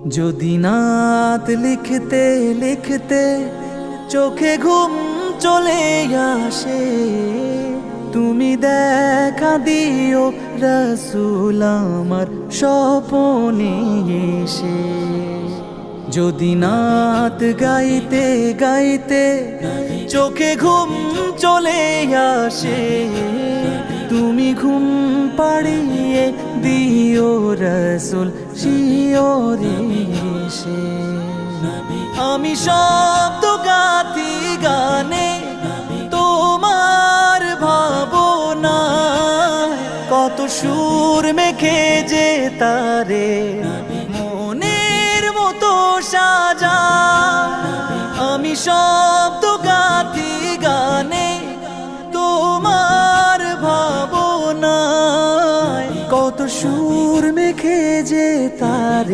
যদি নাত লিখতে লিখতে চোখে ঘুম চলে আসে, তুমি দেখা দিও রাসূল আমার স্বপনে এসে। যদি নাত গাইতে গাইতে চোখে ঘুম চলে আসে, তুমি ঘুম পাড়িয়ে দিও রাসূল শিয়রে এসে। আমি শব্দ গাথি গানে তোমার ভাবনা, কত সুর মেখে যে তারে মনের মতো সাজা। আমি শব্দ গাথি গানে তোমার ভাবনা, কত সুর মেখে যে তারে